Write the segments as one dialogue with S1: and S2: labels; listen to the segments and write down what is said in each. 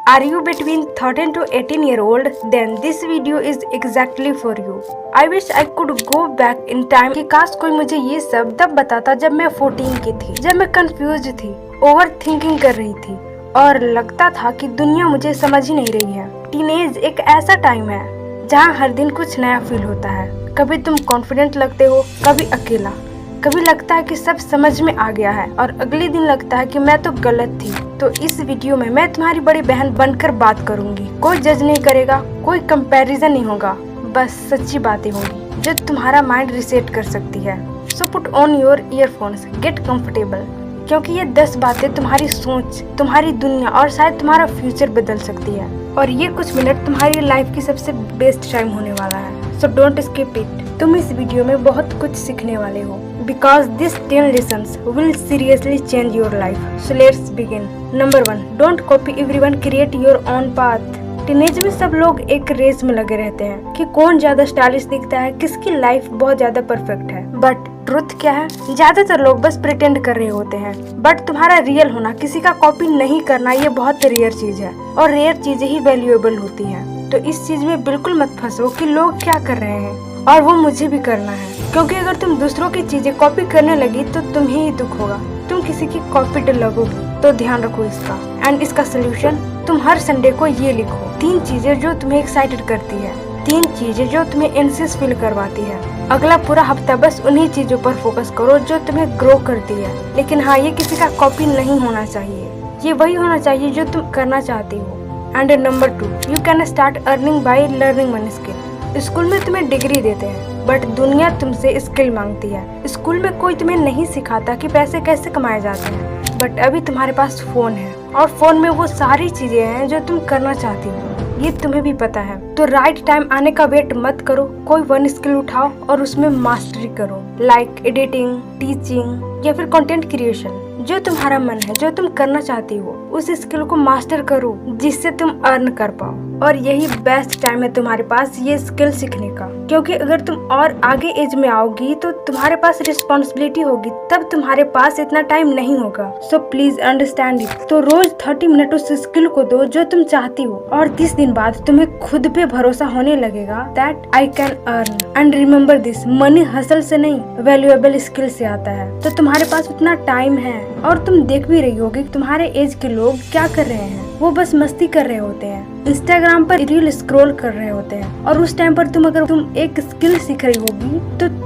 S1: Are you between 13 to 18-year-old? Then this video is exactly for you. I wish I could go back in time कि काश कोई मुझे ये सब तब बताता जब मैं 14 की थी, जब मैं कंफ्यूज थी, ओवर थिंकिंग कर रही थी और लगता था कि दुनिया मुझे समझ ही नहीं रही है। टीनेज एक ऐसा टाइम है जहाँ हर दिन कुछ नया फील होता है। कभी तुम कॉन्फिडेंट लगते हो, कभी अकेला, कभी लगता है कि सब समझ में आ गया है और अगले दिन लगता है कि मैं तो गलत थी। तो इस वीडियो में मैं तुम्हारी बड़ी बहन बनकर बात करूंगी। कोई जज नहीं करेगा, कोई कंपैरिजन नहीं होगा, बस सच्ची बातें होंगी जो तुम्हारा माइंड रिसेट कर सकती है। So put on your earphones, get comfortable, क्योंकि ये 10 बातें तुम्हारी सोच, तुम्हारी दुनिया और शायद तुम्हारा फ्यूचर बदल सकती है। और ये कुछ मिनट तुम्हारी लाइफ की सबसे बेस्ट टाइम होने वाला है। So don't skip it. तुम इस वीडियो में बहुत कुछ सीखने वाले हो, because this 10 lessons will seriously change your life. So let's begin. Number 1, don't copy everyone, create your own path. Teenage में सब लोग एक रेस में लगे रहते हैं कि कौन ज्यादा स्टाइलिश दिखता है, किसकी लाइफ बहुत ज्यादा परफेक्ट है। बट ट्रुथ क्या है? ज्यादातर लोग बस प्रिटेंड कर रहे होते हैं। बट तुम्हारा रियल होना, किसी का कॉपी नहीं करना, ये बहुत रेयर चीज है और रेयर चीजें ही वैल्यूएबल होती हैं। तो इस चीज में बिल्कुल मत फंसो कि लोग क्या कर रहे हैं और वो मुझे भी करना है, क्योंकि अगर तुम दूसरों की चीजें कॉपी करने लगी तो तुम्हें ही दुख होगा। तुम किसी की कॉपी लगोगी, तो ध्यान रखो इसका। एंड इसका सोल्यूशन, तुम हर संडे को ये लिखो 3 चीजें जो तुम्हें एक्साइटेड करती है, 3 चीजें जो तुम्हें एंशियस फील करवाती है। अगला पूरा हफ्ता बस उन्हीं चीजों पर फोकस करो जो तुम्हें ग्रो करती है। लेकिन हाँ, ये किसी का कॉपी नहीं होना चाहिए, ये वही होना चाहिए जो तुम करना चाहती हो। And number 2, you can start earning by learning one skill. School में तुम्हें डिग्री देते हैं, बट दुनिया तुमसे स्किल मांगती है। स्कूल में कोई तुम्हें नहीं सिखाता कि पैसे कैसे कमाए जाते हैं, बट अभी तुम्हारे पास फोन है और फोन में वो सारी चीजें हैं जो तुम करना चाहती हो, ये तुम्हें भी पता है। तो राइट टाइम आने का वेट मत करो, कोई वन स्किल उठाओ और उसमें मास्टरी करो, लाइक एडिटिंग, टीचिंग या फिर कंटेंट क्रिएशन। जो तुम्हारा मन है, जो तुम करना चाहती हो, उस स्किल को मास्टर करो जिससे तुम अर्न कर पाओ। और यही बेस्ट टाइम है तुम्हारे पास ये स्किल सीखने का, क्योंकि अगर तुम और आगे एज में आओगी तो तुम्हारे पास रिस्पॉन्सिबिलिटी होगी, तब तुम्हारे पास इतना टाइम नहीं होगा। So please understand it. तो रोज 30 मिनट उस स्किल को दो जो तुम चाहती हो, और 30 दिन बाद तुम्हें खुद पे भरोसा होने लगेगा that I can earn. And remember this, money hustle से नहीं, वैल्यूएबल स्किल से आता है। तो तुम्हारे पास उतना टाइम है और तुम देख भी रही होगी तुम्हारे एज के लोग क्या कर रहे हैं। वो बस मस्ती कर रहे होते हैं, इंस्टाग्राम पर रील स्क्रॉल कर रहे होते हैं, और उस टाइम पर अगर तुम एक स्किल सीख रही होगी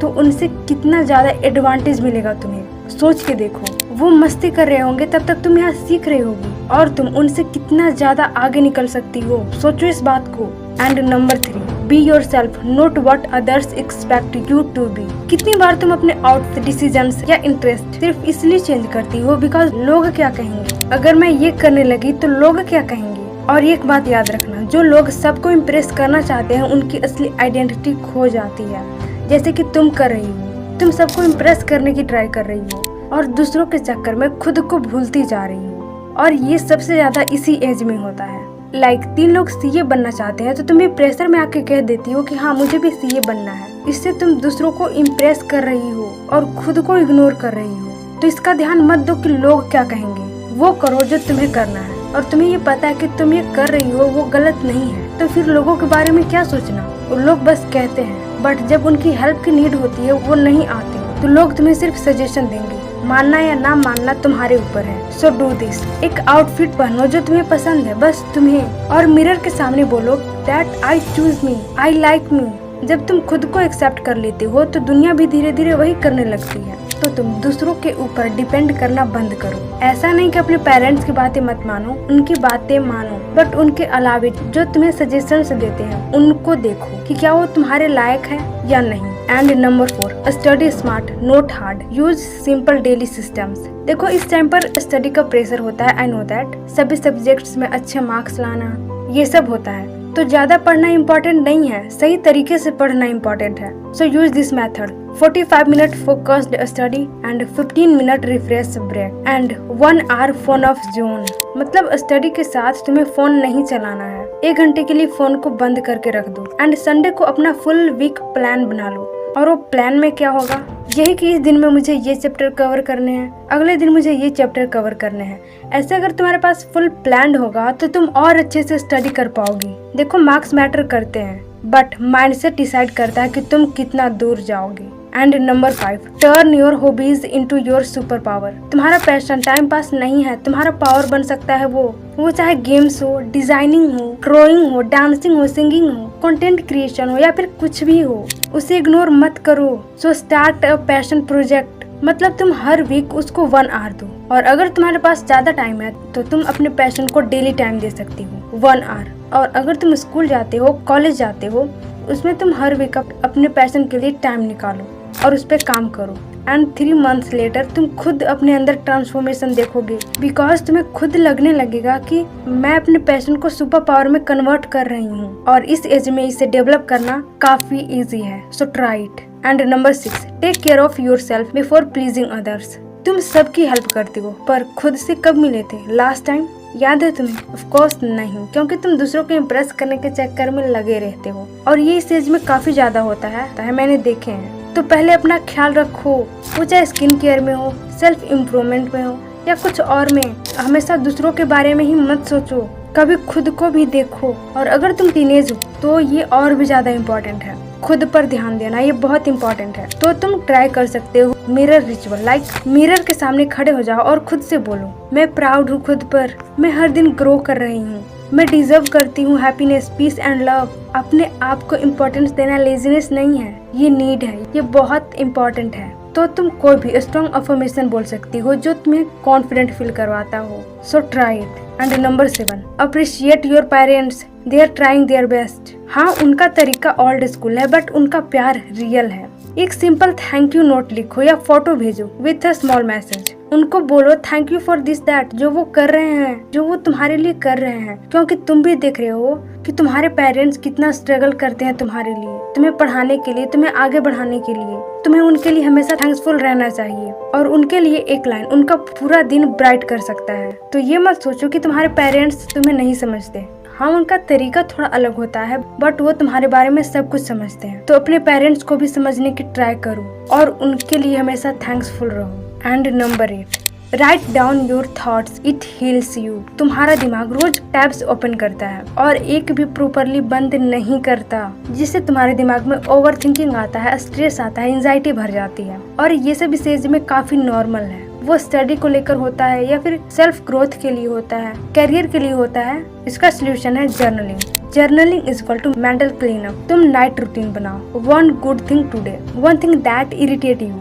S1: तो उनसे कितना ज्यादा एडवांटेज मिलेगा तुम्हें। सोच के देखो, वो मस्ती कर रहे होंगे तब तक तुम यहाँ सीख रही होगी और तुम उनसे कितना ज्यादा आगे निकल सकती हो। सोचो इस बात को। And number 3, be yourself, not what others expect you to be. कितनी बार तुम अपने आउटफिट, डिसीजंस या इंटरेस्ट सिर्फ इसलिए चेंज करती हो बिकॉज लोग क्या कहेंगे, अगर मैं ये करने लगी तो लोग क्या कहेंगे। और एक बात याद रखना, जो लोग सबको इम्प्रेस करना चाहते हैं उनकी असली आइडेंटिटी खो जाती है। जैसे कि तुम कर रही हो, तुम सबको इम्प्रेस करने की ट्राई कर रही हो और दूसरों के चक्कर में खुद को भूलती जा रही हो। और ये सबसे ज्यादा इसी एज में होता है। लाइक 3 लोग सीए बनना चाहते हैं तो तुम भी प्रेशर में आके कह देती हो कि हाँ मुझे भी सीए बनना है। इससे तुम दूसरों को इम्प्रेस कर रही हो और खुद को इग्नोर कर रही हो। तो इसका ध्यान मत दो कि लोग क्या कहेंगे, वो करो जो तुम्हें करना है। और तुम्हें ये पता है कि तुम ये कर रही हो वो गलत नहीं है, तो फिर लोगों के बारे में क्या सोचना। वो लोग बस कहते हैं, बट जब उनकी हेल्प की नीड होती है वो नहीं आते, तो लोग तुम्हें सिर्फ सजेशन देंगे। मानना या ना मानना तुम्हारे ऊपर है। So do this. एक आउटफिट पहनो जो तुम्हें पसंद है, बस तुम्हें, और मिरर के सामने बोलो that I choose me, I like me. जब तुम खुद को एक्सेप्ट कर लेते हो तो दुनिया भी धीरे धीरे वही करने लगती है। तो तुम दूसरों के ऊपर डिपेंड करना बंद करो। ऐसा नहीं कि अपने पेरेंट्स की बातें मत मानो, उनकी बातें मानो, बट उनके अलावा जो तुम्हें सजेशंस देते हैं उनको देखो कि क्या वो तुम्हारे लायक है या नहीं। And number 4, study smart note hard, use simple daily systems. देखो इस टाइम पर स्टडी का प्रेशर होता है, आई नो दैट। सभी सब्जेक्ट्स में अच्छे मार्क्स लाना, ये सब होता है। तो ज्यादा पढ़ना इम्पोर्टेंट नहीं है, सही तरीके से पढ़ना इम्पोर्टेंट है। So use this method, 45 minute focused study and 15 minute refresh break and 1 hour phone off zone. मतलब स्टडी के साथ तुम्हें फोन नहीं चलाना है। 1 घंटे के लिए फोन को बंद करके रख दो। एंड संडे को अपना फुल वीक प्लान बना लो। और वो प्लान में क्या होगा, यही कि इस दिन में मुझे ये चैप्टर कवर करने हैं, अगले दिन मुझे ये चैप्टर कवर करने हैं। ऐसे अगर तुम्हारे पास फुल प्लान होगा तो तुम और अच्छे से स्टडी कर पाओगी। देखो मार्क्स मैटर करते हैं, बट माइंडसेट डिसाइड करता है कि तुम कितना दूर जाओगे। And number 5, turn your hobbies into your super power. तुम्हारा पैशन टाइम पास नहीं है, तुम्हारा पावर बन सकता है वो चाहे गेम्स हो, डिजाइनिंग हो, ड्राइंग हो, डांसिंग हो, सिंगिंग हो, कंटेंट क्रिएशन हो या फिर कुछ भी हो, उसे इग्नोर मत करो। So start a passion project, मतलब तुम हर वीक उसको 1 आवर दो। और अगर तुम्हारे पास ज्यादा टाइम है तो तुम अपने पैशन को डेली टाइम दे सकती हो 1 आवर। और अगर तुम स्कूल जाते हो, कॉलेज जाते हो, उसमें तुम हर वीक अपने पैशन के लिए टाइम निकालो और उस पर काम करो। एंड 3 मंथ्स लेटर तुम खुद अपने अंदर ट्रांसफॉर्मेशन देखोगे, बिकॉज तुम्हें खुद लगने लगेगा कि मैं अपने पैशन को सुपर पावर में कन्वर्ट कर रही हूँ और इस एज में इसे डेवलप करना काफी इजी है। So try it. And number 6, take care of yourself before pleasing others. तुम सबकी हेल्प करती हो, पर खुद से कब मिले थे लास्ट टाइम? याद है तुम्हें? ऑफ कोर्स नहीं, क्योंकि तुम दूसरों को इम्प्रेस करने के चक्कर में लगे रहते हो और ये इस एज में काफी ज्यादा होता है, मैंने देखे हैं। तो पहले अपना ख्याल रखो, वो चाहे स्किन केयर में हो, सेल्फ इम्प्रूवमेंट में हो या कुछ और में। हमेशा दूसरों के बारे में ही मत सोचो, कभी खुद को भी देखो। और अगर तुम टीनेज हो तो ये और भी ज्यादा इम्पोर्टेंट है, खुद पर ध्यान देना, ये बहुत इम्पोर्टेंट है। तो तुम ट्राई कर सकते हो मिरर रिचुअल, लाइक मिरर के सामने खड़े हो जाओ और खुद से बोलो, मैं प्राउड हूँ खुद पर, मैं हर दिन ग्रो कर रही हूँ, मैं डिजर्व करती हूँ हैप्पीनेस, पीस एंड लव। अपने आप को इम्पोर्टेंस देना लेजीनेस नहीं है, ये नीड है, ये बहुत इम्पोर्टेंट है। तो तुम कोई भी स्ट्रॉन्ग अफर्मेशन बोल सकती हो जो तुम्हें कॉन्फिडेंट फील करवाता हो। So try it. And number 7, appreciate your parents, they are trying their best. हाँ, उनका तरीका ओल्ड स्कूल है, बट उनका प्यार रियल है। एक सिंपल थैंक यू नोट लिखो या फोटो भेजो विथ अ स्मॉल मैसेज। उनको बोलो thank you for this that, जो वो कर रहे हैं, जो वो तुम्हारे लिए कर रहे हैं, क्योंकि तुम भी देख रहे हो कि तुम्हारे पेरेंट्स कितना स्ट्रगल करते हैं तुम्हारे लिए, तुम्हें पढ़ाने के लिए, तुम्हें आगे बढ़ाने के लिए। तुम्हें उनके लिए हमेशा थैंक्सफुल रहना चाहिए और उनके लिए एक लाइन उनका पूरा दिन ब्राइट कर सकता है। तो ये मत सोचो कि तुम्हारे पेरेंट्स तुम्हें नहीं समझते। हाँ, उनका तरीका थोड़ा अलग होता है, बट वो तुम्हारे बारे में सब कुछ समझते हैं। तो अपने पेरेंट्स को भी समझने की ट्राई करो और उनके लिए हमेशा थैंक्सफुल रहो। And number 8, write down your thoughts, it heels you. तुम्हारा दिमाग रोज टैब्स ओपन करता है और एक भी प्रॉपरली बंद नहीं करता, जिससे तुम्हारे दिमाग में ओवर थिंकिंग आता है, स्ट्रेस आता है, एंजाइटी भर जाती है। और ये सब इस एज में काफी नॉर्मल है। वो स्टडी को लेकर होता है या फिर सेल्फ ग्रोथ के लिए होता है, करियर के लिए होता है। इसका सोल्यूशन है journaling. Journaling is equal to mental clean up. तुम नाइट रूटीन बनाओ, 1 good thing today, 1 thing that irritate you,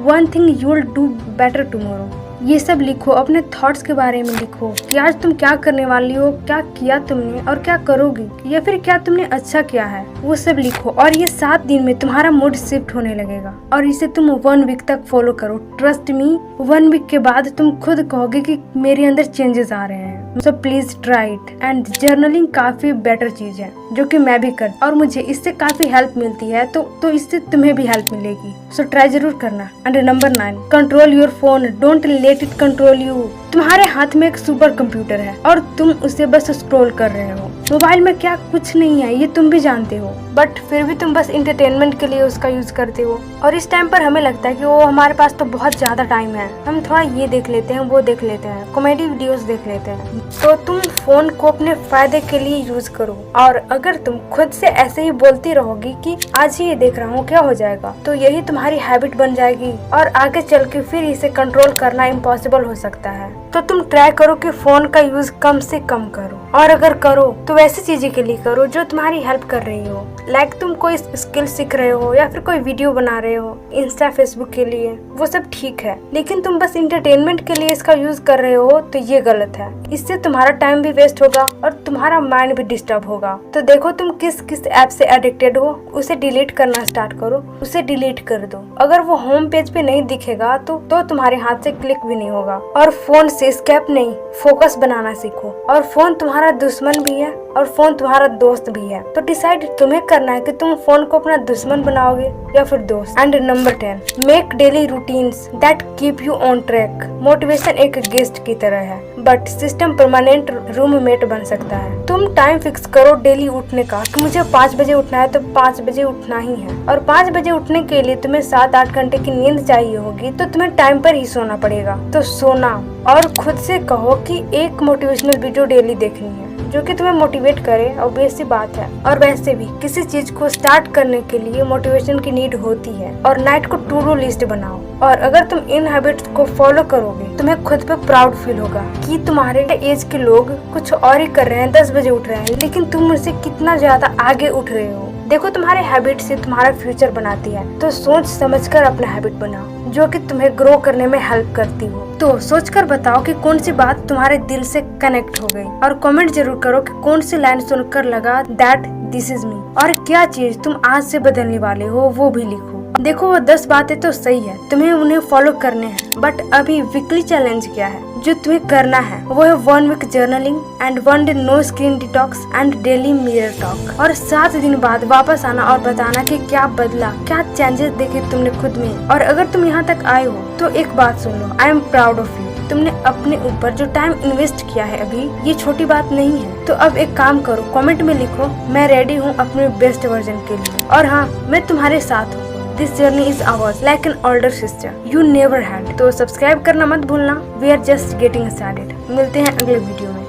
S1: 1 thing you will do better tomorrow. ये सब लिखो, अपने थॉट्स के बारे में लिखो कि आज तुम क्या करने वाली हो, क्या किया तुमने और क्या करोगी, या फिर क्या तुमने अच्छा किया है, वो सब लिखो। और ये 7 दिन में तुम्हारा मूड शिफ्ट होने लगेगा और इसे तुम 1 वीक तक फॉलो करो। ट्रस्ट मी, 1 वीक के बाद तुम खुद कहोगे कि मेरे अंदर चेंजेस आ रहे हैं। So please try it. And journaling काफी बेटर चीज है जो कि मैं भी कर और मुझे इससे काफी हेल्प मिलती है, तो इससे तुम्हें भी हेल्प मिलेगी। सो ट्राई जरूर करना। And number 9, control your phone, don't let it control you. तुम्हारे हाथ में एक सुपर कंप्यूटर है और तुम उसे बस स्क्रॉल कर रहे हो। मोबाइल में क्या कुछ नहीं है, ये तुम भी जानते हो, बट फिर भी तुम बस इंटरटेनमेंट के लिए उसका यूज करते हो। और इस टाइम पर हमें लगता है कि वो हमारे पास तो बहुत ज्यादा टाइम है, हम थोड़ा ये देख लेते हैं, वो देख लेते हैं, कॉमेडी वीडियोस देख लेते हैं। तो तुम फोन को अपने फायदे के लिए यूज करो। और अगर तुम खुद से ऐसे ही बोलती रहोगी कि आज ही ये देख रहा हूँ, क्या हो जाएगा, तो यही तुम्हारी हैबिट बन जाएगी और आगे चल के फिर इसे कंट्रोल करना इम्पॉसिबल हो सकता है। तो तुम ट्राई करो कि फोन का यूज कम से कम करो, और अगर करो तो वैसी चीजें के लिए करो जो तुम्हारी हेल्प कर रही हो। लाइक तुम कोई स्किल सीख रहे हो या फिर कोई वीडियो बना रहे हो इंस्टा फेसबुक के लिए, वो सब ठीक है, लेकिन तुम बस इंटरटेनमेंट के लिए इसका यूज कर रहे हो तो ये गलत है। इससे तुम्हारा टाइम भी वेस्ट होगा और तुम्हारा माइंड भी डिस्टर्ब होगा। तो देखो तुम किस किस ऐप से एडिक्टेड हो, उसे डिलीट करना स्टार्ट करो, उसे डिलीट कर दो। अगर वो होम पेज पे नहीं दिखेगा तो तुम्हारे हाथ से क्लिक भी नहीं होगा। और फोन से एस्केप नहीं, फोकस बनाना सीखो। और फोन तुम्हारा दुश्मन भी है और फोन तुम्हारा दोस्त भी है, तो डिसाइड तुम्हें करना है कि तुम फोन को अपना दुश्मन बनाओगे या फिर दोस्त। And number 10, make daily routines that keep you on track. Motivation एक गेस्ट की तरह है, बट सिस्टम परमानेंट रूममेट बन सकता है। तुम टाइम फिक्स करो डेली उठने का कि मुझे 5 बजे उठना है तो 5 बजे उठना ही है, और 5 बजे उठने के लिए तुम्हें 7-8 घंटे की नींद चाहिए होगी, तो तुम्हें टाइम पर ही सोना पड़ेगा। तो सोना, और खुद से कहो कि एक मोटिवेशनल वीडियो डेली देखनी है जो कि तुम्हें मोटिवेट करे, ऑब्वियस सी बात है। और वैसे भी किसी चीज को स्टार्ट करने के लिए मोटिवेशन की नीड होती है। और नाइट को टू डू लिस्ट बनाओ, और अगर तुम इन हैबिट्स को फॉलो करोगे तुम्हें खुद पे प्राउड फील होगा कि तुम्हारे एज के लोग कुछ और ही कर रहे हैं, 10 बजे उठ रहे हैं, लेकिन तुम मुझसे कितना ज्यादा आगे उठ रहे हो। देखो, तुम्हारे हैबिट से तुम्हारा फ्यूचर बनाती है, तो सोच समझकर अपना हैबिट बनाओ जो कि तुम्हें ग्रो करने में हेल्प करती हो। तो सोचकर बताओ कि कौन सी बात तुम्हारे दिल से कनेक्ट हो गई, और कमेंट जरूर करो कि कौन सी लाइन सुनकर लगा दैट दिस इज मी, और क्या चीज तुम आज से बदलने वाले हो वो भी लिखो। देखो, वो 10 बातें तो सही है, तुम्हें उन्हें फॉलो करने हैं, बट अभी वीकली चैलेंज क्या है जो तुम्हें करना है, वो है 1 week journaling and 1 day no screen detox and daily mirror talk. और 7 दिन बाद वापस आना और बताना कि क्या बदला, क्या चेंजेस देखे तुमने खुद में। और अगर तुम यहाँ तक आए हो तो एक बात सुन लो, I am proud of you. तुमने अपने ऊपर जो टाइम इन्वेस्ट किया है अभी, ये छोटी बात नहीं है। तो अब एक काम करो, कमेंट में लिखो मैं रेडी हूँ अपने बेस्ट वर्जन के लिए, और हाँ, मैं तुम्हारे साथ हूँ। This journey is ours, like an older sister you never had। तो सब्सक्राइब करना मत भूलना। We are just getting started। मिलते हैं अगले वीडियो में।